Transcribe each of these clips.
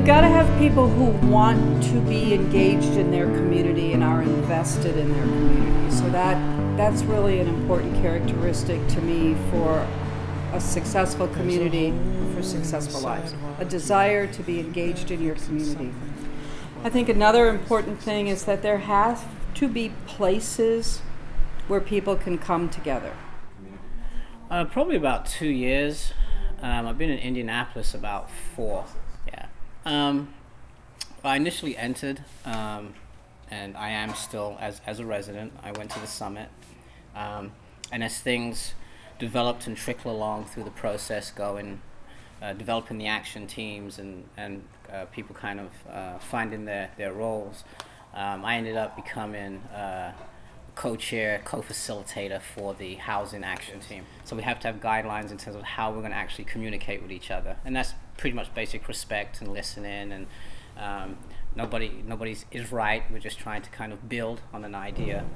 You've got to have people who want to be engaged in their community and are invested in their community. So that's really an important characteristic to me for a successful community, for successful lives. A desire to be engaged in your community. I think another important thing is that there has to be places where people can come together. Probably about 2 years. I've been in Indianapolis about 4. Yeah. I initially entered, and I am still as a resident. I went to the summit, and as things developed and trickle along through the process, developing the action teams and people kind of finding their roles, I ended up becoming co-chair, co-facilitator for the housing action team. So we have to have guidelines in terms of how we're going to actually communicate with each other, and that's pretty much basic respect and listening, and nobody's is right. We're just trying to kind of build on an idea,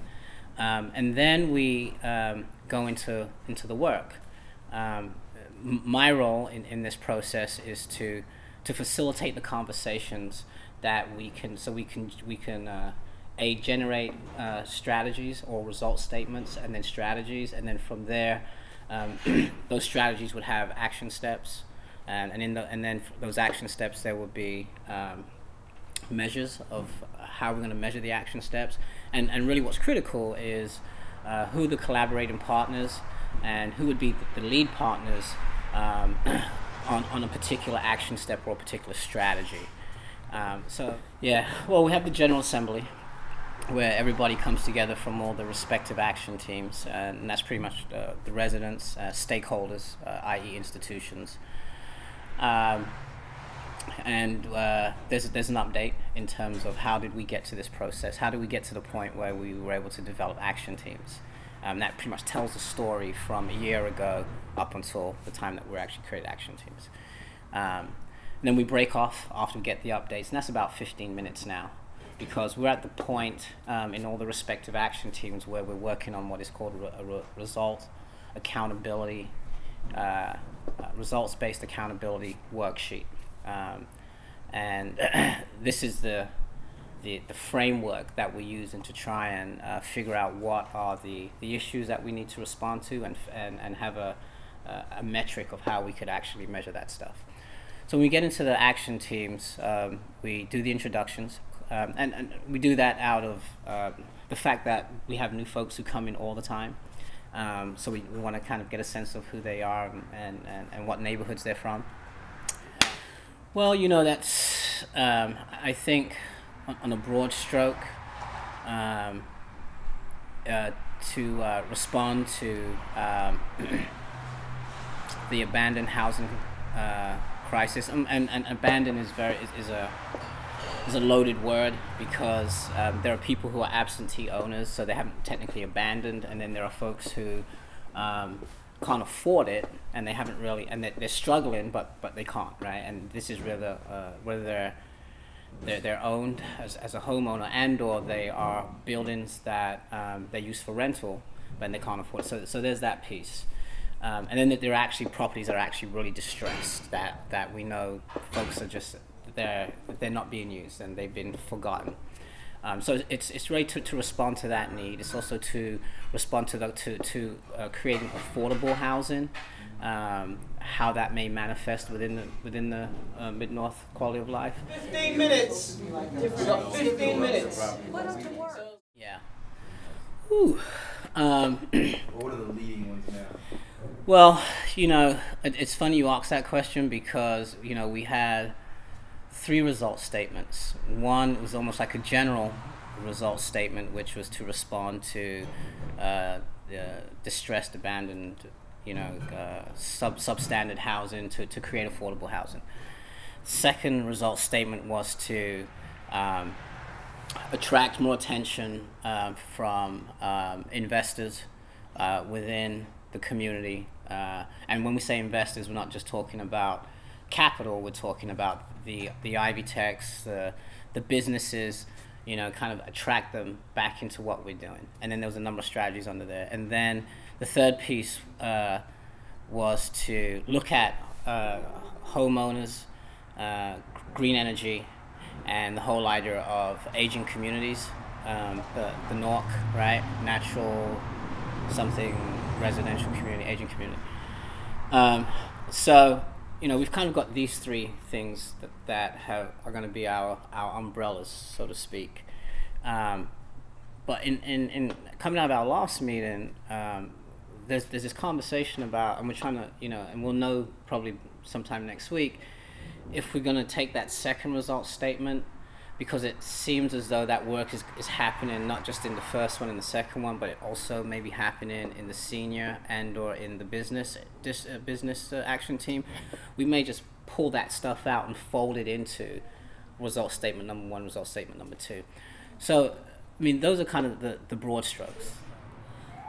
and then we go into the work. My role in this process is to facilitate the conversations that we can generate strategies or result statements, and then strategies, and then from there, those strategies would have action steps, and then those action steps there would be measures of how we're going to measure the action steps, and really what's critical is who the collaborating partners and who would be the lead partners on a particular action step or a particular strategy. So yeah, well, we have the General Assembly, where everybody comes together from all the respective action teams, and that's pretty much the residents, stakeholders, i.e. institutions. And there's an update in terms of how did we get to this process, how did we get to the point where we were able to develop action teams. That pretty much tells the story from a year ago up until the time that we're actually creating action teams. And then we break off after we get the updates, and that's about 15 minutes now, because we're at the point in all the respective action teams where we're working on what is called a result accountability, results-based accountability worksheet. And this is the framework that we're using to try and figure out what are the issues that we need to respond to, and have a metric of how we could actually measure that stuff. So when we get into the action teams, we do the introductions, and we do that out of the fact that we have new folks who come in all the time. So we want to kind of get a sense of who they are and what neighborhoods they're from. Well, you know, that's, I think, on a broad stroke, to respond to the abandoned housing crisis, and abandoned is a loaded word, because there are people who are absentee owners, so they haven't technically abandoned, and then there are folks who can't afford it, and they haven't really, and they're struggling, but they can't, right? And this is whether they're owned as a homeowner, and or they are buildings that they use for rental, but they can't afford it. So there's that piece. And then there are actually properties that are actually really distressed, that we know folks are just, they're not being used and they've been forgotten. So it's really to respond to that need. It's also to respond to creating affordable housing, how that may manifest within the Mid-North quality of life. 15 minutes. 15 minutes. Yeah. Whew. What are the leading ones now? Well, you know, it's funny you ask that question, because, you know, we had 3 result statements. One was almost like a general result statement, which was to respond to distressed, abandoned, you know, substandard housing, to create affordable housing. Second result statement was to attract more attention from investors within the community. And when we say investors, we're not just talking about capital, we're talking about the Ivy Techs, the businesses, you know, kind of attract them back into what we're doing. And then there was a number of strategies under there. And then the third piece was to look at homeowners green energy, and the whole idea of aging communities, the NORC, right? Natural something residential community, aging community. So, we've kind of got these three things that are going to be our umbrellas, so to speak. But in coming out of our last meeting, there's this conversation about, and we're trying to, and we'll know probably sometime next week, if we're going to take that second result statement, because it seems as though that work is happening not just in the first one and the second one, but it also may be happening in the senior and or in the business action team. We may just pull that stuff out and fold it into result statement number 1, result statement number 2. So, I mean, those are kind of the broad strokes.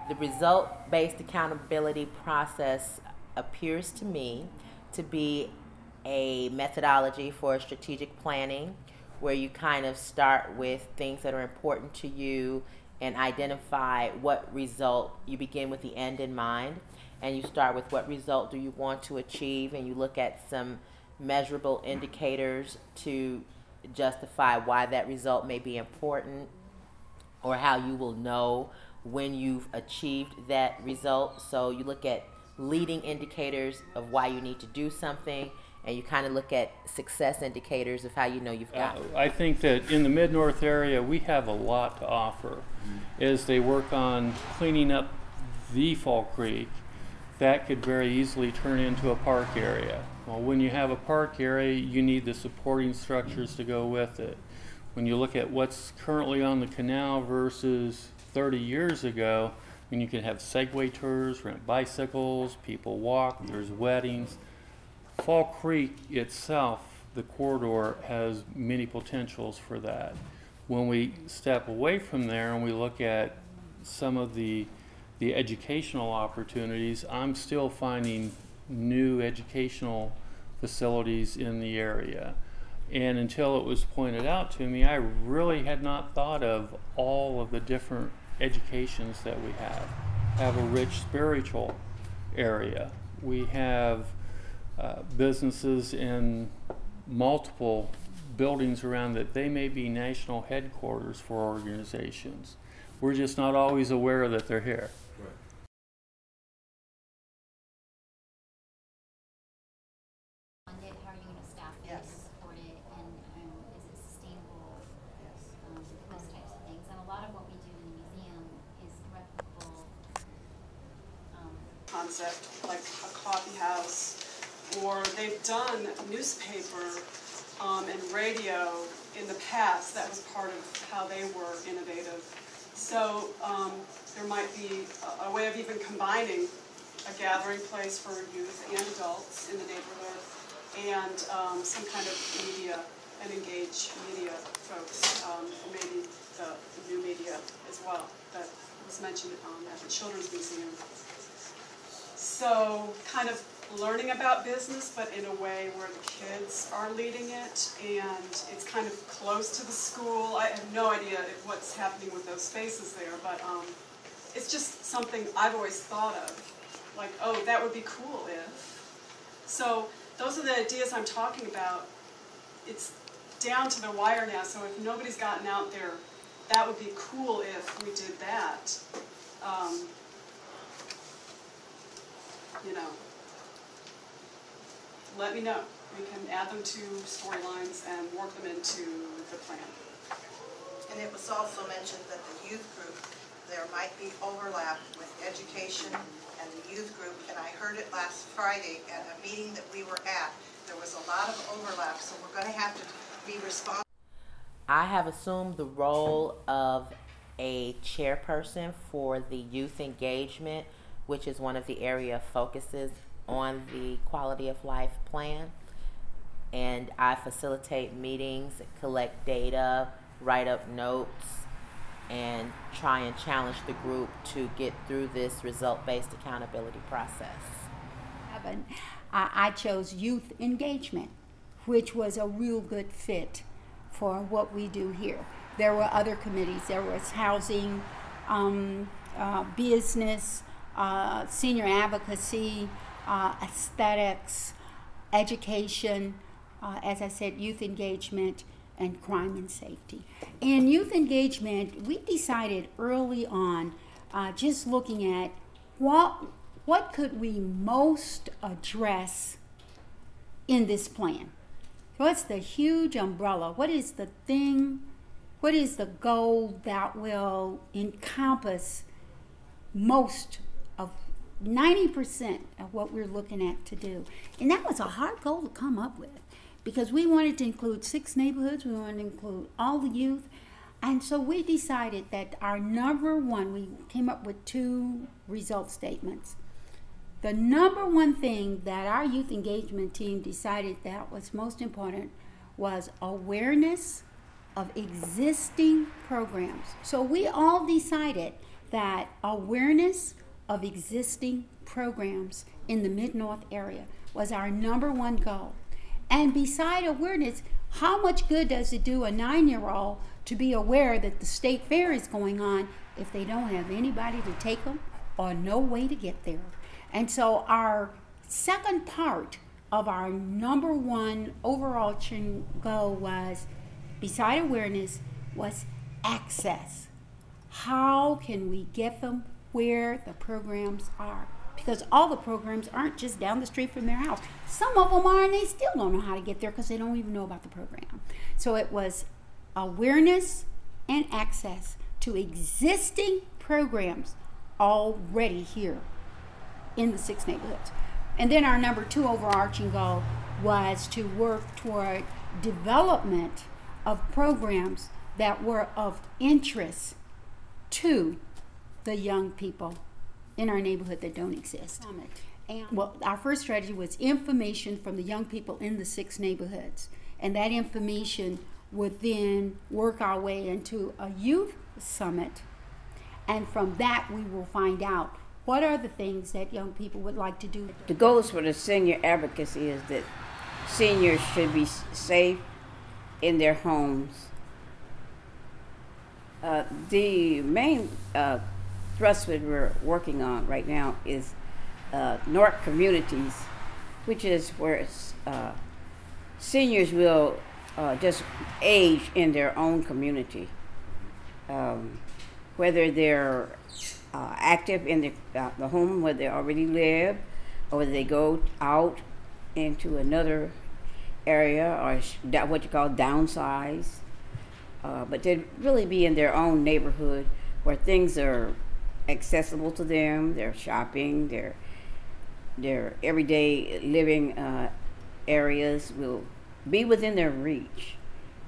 The result-based accountability process appears to me to be a methodology for strategic planning, where you kind of start with things that are important to you and identify what result. You begin with the end in mind, and you start with what result do you want to achieve, and you look at some measurable indicators to justify why that result may be important, or how you will know when you've achieved that result. So you look at leading indicators of why you need to do something, and you kind of look at success indicators of how you know you've got it. I think that in the Mid-North area, we have a lot to offer. As they work on cleaning up the Fall Creek, that could very easily turn into a park area. Well, when you have a park area, you need the supporting structures to go with it. When you look at what's currently on the canal versus 30 years ago, when you can have Segway tours, rent bicycles, people walk, there's weddings. Fall Creek itself, the corridor, has many potentials for that. When we step away from there and we look at some of the educational opportunities, I'm still finding new educational facilities in the area. And until it was pointed out to me, I really had not thought of all of the different educations that we have. Have a rich spiritual area. We have businesses in multiple buildings around that they may be national headquarters for organizations. We're just not always aware that they're here. Right. How are you going to staff it and support it, and is it sustainable? Those types of things. And a lot of what we do in the museum is replicable. Concept, like a coffee house, or they've done newspaper and radio in the past. That was part of how they were innovative. So there might be a way of even combining a gathering place for youth and adults in the neighborhood, and some kind of media, and engage media folks, or maybe the new media as well that was mentioned at the Children's Museum. So kind of learning about business, but in a way where the kids are leading it, and it's kind of close to the school. I have no idea what's happening with those spaces there, but it's just something I've always thought of, like, oh, that would be cool if. So those are the ideas I'm talking about. It's down to the wire now, so if nobody's gotten out there, that would be cool if we did that. Let me know. We can add them to storylines and work them into the plan. And it was also mentioned that the youth group, there might be overlap with education and the youth group, and I heard it last Friday at a meeting that we were at. There was a lot of overlap, so we're going to have to be responsible. I have assumed the role of a chairperson for the youth engagement, which is one of the area focuses on the quality of life plan. And I facilitate meetings, collect data, write up notes, and try and challenge the group to get through this result-based accountability process. I chose youth engagement, which was a real good fit for what we do here. There were other committees. There was housing, business, senior advocacy, aesthetics, education, as I said, youth engagement and crime and safety. In youth engagement, we decided early on, just looking at what could we most address in this plan. What's the huge umbrella? What is the thing? What is the goal that will encompass most of 90% of what we're looking at to do? And that was a hard goal to come up with because we wanted to include 6 neighborhoods, we wanted to include all the youth. And so we decided that our number one, we came up with 2 result statements. The number one thing that our youth engagement team decided that was most important was awareness of existing programs. So we all decided that awareness of existing programs in the Mid-North area was our number one goal. And beside awareness, how much good does it do a 9-year-old to be aware that the state fair is going on if they don't have anybody to take them or no way to get there? And so our second part of our number one overarching goal was, beside awareness, was access. How can we get them where the programs are? Because all the programs aren't just down the street from their house. Some of them are, and they still don't know how to get there because they don't even know about the program. So it was awareness and access to existing programs already here in the 6 neighborhoods. And then our number 2 overarching goal was to work toward development of programs that were of interest to the young people in our neighborhood that don't exist. And well, our first strategy was information from the young people in the 6 neighborhoods. And that information would then work our way into a youth summit. And from that, we will find out what are the things that young people would like to do. The goals for the senior advocacy is that seniors should be safe in their homes. The main thrust that we're working on right now is North communities, which is where seniors will just age in their own community, whether they're active in the home where they already live, or whether they go out into another area, or what you call downsize. But they'd really be in their own neighborhood where things are accessible to them, their shopping, their everyday living areas will be within their reach,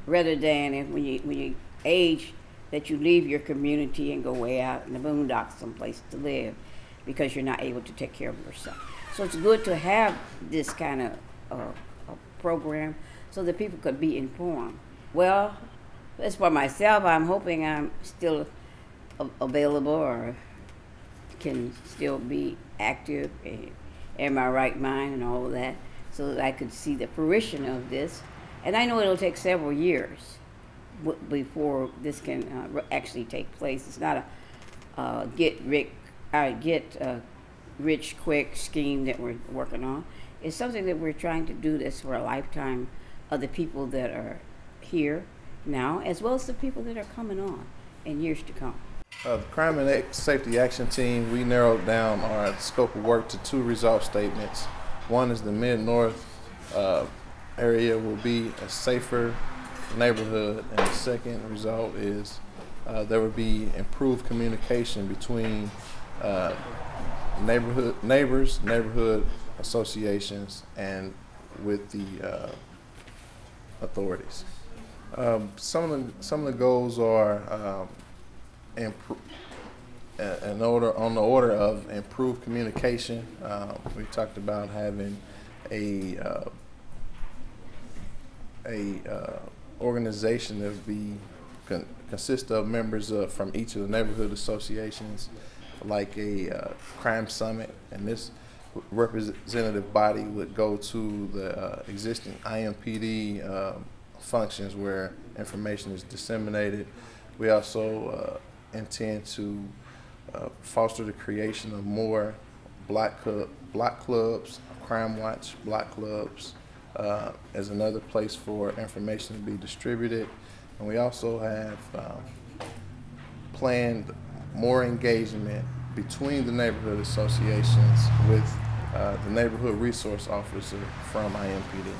rather than when you age, that you leave your community and go way out in the boondocks someplace to live because you're not able to take care of yourself. So it's good to have this kind of a program so that people could be informed. Well, as for myself, I'm hoping I'm still available or can still be active and in my right mind and all of that, so that I could see the fruition of this. And I know it'll take several years before this can actually take place. It's not a get rich quick scheme that we're working on. It's something that we're trying to do this for a lifetime of the people that are here now, as well as the people that are coming on in years to come. The Crime and Safety Action Team, we narrowed down our scope of work to 2 result statements. One is the Mid-North area will be a safer neighborhood, and the second result is there will be improved communication between neighborhood associations, and with the authorities. Some of the goals are on the order of improved communication. We talked about having a organization that would consist of members from each of the neighborhood associations, like a crime summit, and this representative body would go to the existing IMPD functions where information is disseminated. We also intend to foster the creation of more block clubs, crime watch block clubs, as another place for information to be distributed. And we also have planned more engagement between the neighborhood associations with the neighborhood resource officer from IMPD.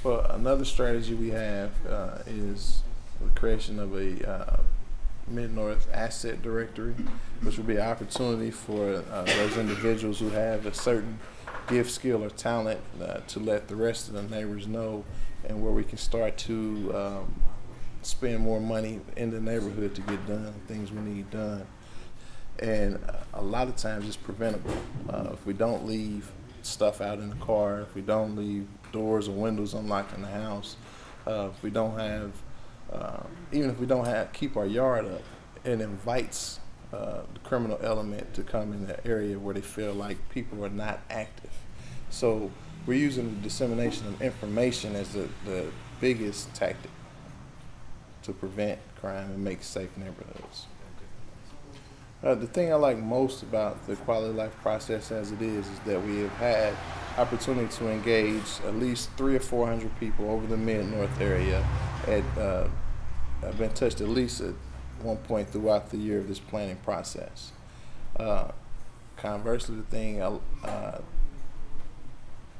Well, another strategy we have is the creation of a Mid-North Asset Directory, which will be an opportunity for those individuals who have a certain gift, skill, or talent to let the rest of the neighbors know, and where we can start to spend more money in the neighborhood to get done things we need done. And a lot of times it's preventable. If we don't leave stuff out in the car, if we don't leave doors or windows unlocked in the house, if we don't have, even if we don't have, keep our yard up, it invites the criminal element to come in the area where they feel like people are not active. So we're using the dissemination of information as the biggest tactic to prevent crime and make safe neighborhoods. The thing I like most about the quality of life process as it is that we have had opportunity to engage at least 300 or 400 people over the Mid-North area. I've been touched at least at one point throughout the year of this planning process. Conversely, the thing I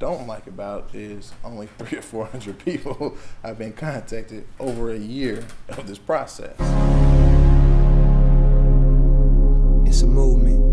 don't like about is only 300 or 400 people I've been contacted over a year of this process. It's a movement.